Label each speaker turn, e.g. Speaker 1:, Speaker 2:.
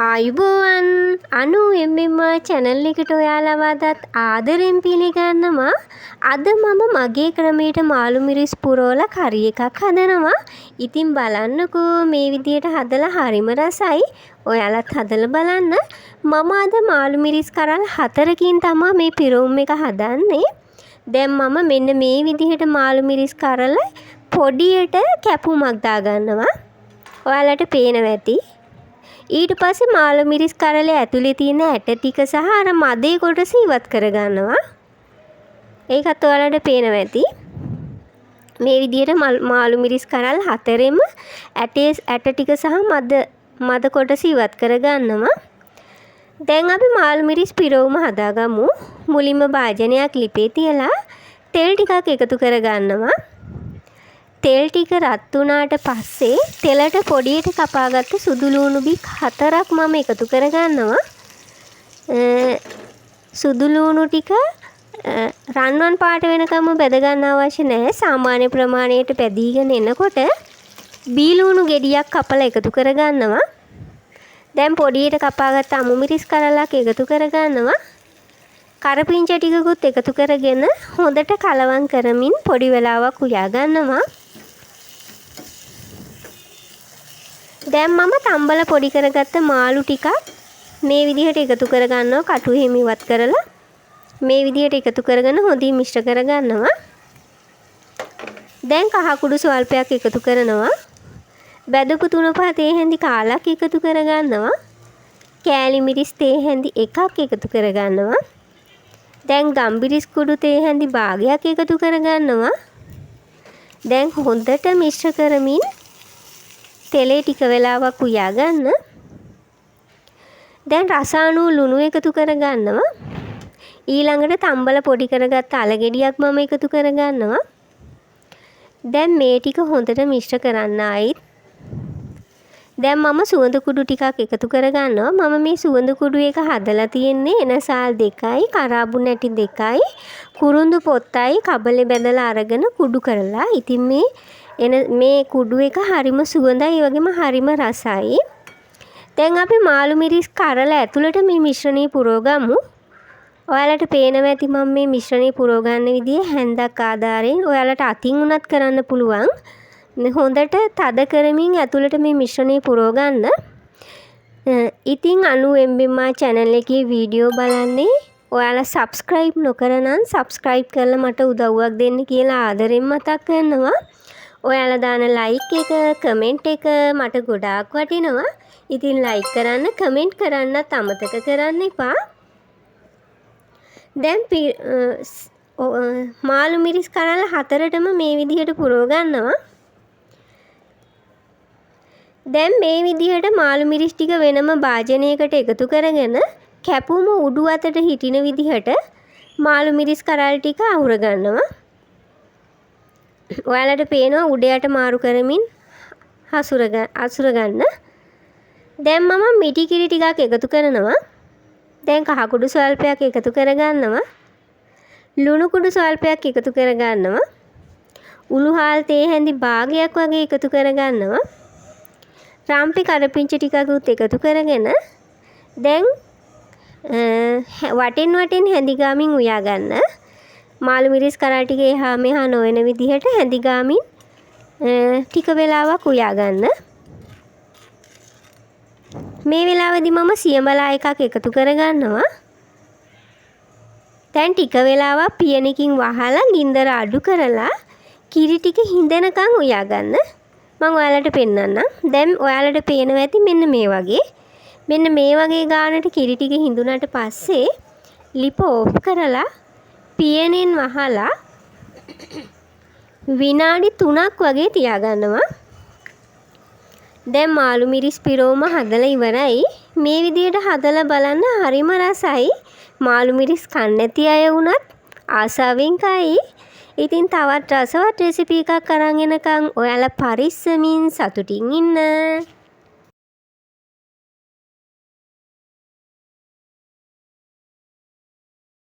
Speaker 1: ආයුබෝවන් අනු එම්ම චැනල් එකට ඔයාලවදත් ආදරෙන් පිළිගන්නවා. අද මම මගේ ක්‍රමයට මාළු මිරිස් පුරවලා කරි එකක් හදනවා. ඉතින් බලන්නකෝ මේ විදියට හදලා හරිම රසයි. ඔයාලත් හදලා බලන්න. මම අද මාළු මිරිස් කරල් 4කින් තමයි මේ පිරවුම් එක හදන්නේ. දැන් මම මෙන්න මේ විදියට මාළු මිරිස් කරලා පොඩියට කැපුමක් දාගන්නවා. ඔයාලට පේනවා ඇති. ඊට පස්සේ මාළු මිරිස් කරලේ ඇතුලේ තියෙන ඇට ටික සහ අර මදේ කොටස ඉවත් කරගන්නවා. ඒකත් ඔයාලට පේනවා ඇති. මේ විදිහට මාළු මිරිස් කරල් 4ෙම ඇට ටික සහ මද කොටස ඉවත් කරගන්නවා. දැන් අපි මාළු මිරිස් පිරවුම හදාගමු. මුලින්ම භාජනයක් ලිපේ තියලා තෙල් ටිකක් එකතු කරගන්නවා. තෙල් ටික රත් වුණාට පස්සේ තෙලට පොඩියට කපාගත්ත සුදු ලුණු බික් 4ක් මම එකතු කරගන්නවා. සුදු ලුණු ටික රන්වන් පාට වෙනකම් බෙද ගන්න අවශ්‍ය නැහැ. සාමාන්‍ය ප්‍රමාණයට පැදීගෙන එනකොට බී ලුණු ගෙඩියක් කපලා එකතු කරගන්නවා. දැන් පොඩියට කපාගත්ත අමු මිරිස් කරලක් එකතු කරගන්නවා. කරපිංච ටිකකුත් එකතු කරගෙන හොඳට කලවම් කරමින් පොඩි වෙලාවක් උයා ගන්නවා. දැන් මම තම්බල පොඩි කරගත්ත මාළු ටිකක් මේ විදිහට එකතු කරගන්නවා. කටු එහෙම ඉවත් කරලා මේ විදිහට එකතු කරගෙන හොඳින් මිශ්‍ර කරගන්නවා. දැන් කහ කුඩු ස්වල්පයක් එකතු කරනවා. බැදපු 3-5 තේ හැඳි කාලක් එකතු කරගන්නවා. කෑලි මිරිස් තේ හැඳි එකක් එකතු කරගන්නවා. දැන් ගම්බිරිස් කුඩු තේ හැඳි භාගයක් එකතු කරගන්නවා. දැන් හොඳට මිශ්‍ර කරමින් තෙලේ ටික වෙලාවක් උයා ගන්න. දැන් රස අණු ලුණු එකතු කරගන්නවා. ඊළඟට තම්බල පොඩි කරගත්ත අල ගෙඩියක් මම එකතු කරගන්නවා. දැන් මේ ටික හොඳට මිශ්‍ර කරන්න ආයිත්. දැන් මම සුවඳ කුඩු ටිකක් එකතු කරගන්නවා. මම මේ සුවඳ කුඩු එක හදලා තියෙන්නේ එනසාල් 2යි, කරාබු නැටි 2යි, කුරුඳු පොත්තයි කබලේ බැඳලා අරගෙන කුඩු කරලා. ඉතින් මේ කුඩු එක හරිම සුවඳයි, ඒ වගේම හරිම රසයි. දැන් අපි මාළු මිරිස් කරලා ඇතුළට මේ මිශ්‍රණය පුරවගමු. ඔයාලට පේනවා ඇති මම මේ මිශ්‍රණය පුරව ගන්න විදිය හැන්දක් ආධාරයෙන්. ඔයාලට අතින් උනත් කරන්න පුළුවන්. හොඳට තද කරමින් ඇතුළට මේ මිශ්‍රණය පුරව ගන්න. ඉතින් අනු එම්බිම්මා channel එකේ වීඩියෝ බලන්නේ ඔයාලා subscribe නොකර නම් subscribe කරලා මට උදව්වක් දෙන්න කියලා ආදරෙන් මතක් කරනවා. ඔයාලා දාන like එක, comment එක මට ගොඩාක් වටිනවා. ඉතින් like කරන්න, comment කරන්නත් අමතක කරන්න එපා. දැන් මාළු මිරිස් කරල් 4ටම මේ විදිහට පුරව ගන්නවා. දැන් මේ විදිහට මාළු මිරිස් ටික වෙනම භාජනයකට එකතු කරගෙන කැපුම උඩු අතට හිටින විදිහට මාළු මිරිස් කරල් ටික අහුර ගන්නවා. ඔයාලට පේනවා උඩ යට මාරු කරමින් අසුර ගන්න. දැන් මම මිටි කිරි ටිකක් එකතු කරනවා. දැන් කහ කුඩු ස්වල්පයක් එකතු කරගන්නවා. ලුණු කුඩු ස්වල්පයක් එකතු කරගන්නවා. උණුහාල් තේ හැඳි භාගයක් වගේ එකතු කරගන්නවා. රාම්පි කරපිංච ටිකකුත් එකතු කරගෙන දැන් වටින් හැඳි ගාමින් උයා ගන්න. මාළු මිරිස් කරල් ටික එහා මෙහා නොවන විදිහට හැඳි ගාමින් ටික වෙලාවක් උයා ගන්න. මේ වෙලාවේදී මම සියඹලා එකක් එකතු කරගන්නවා. දැන් ටික වෙලාවක් පියනකින් වහලා ගින්දර අඩු කරලා කිරි ටික හිඳනකන් උයා ගන්න. මම ඔයාලට පෙන්නන්නම්. දැන් ඔයාලට පේනවා ඇති මෙන්න මේ වගේ. මෙන්න මේ වගේ ගානට කිරි ටික හිඳුනට පස්සේ ලිප ඕෆ් කරලා පියනෙන් වහලා විනාඩි 3ක් වගේ තියාගන්නවා. දැන් මාළු මිරිස් පිරවුම හදලා ඉවරයි. මේ විදිහට හදලා බලන්න හරිම රසයි. මාළු මිරිස් කන්න නැති අය වුණත් ආසාවෙන් කයි. ඉතින් තවත් රසවත් රෙසිපි එකක් අරන් එනකන් ඔයාලා පරිස්සමින් සතුටින් ඉන්න.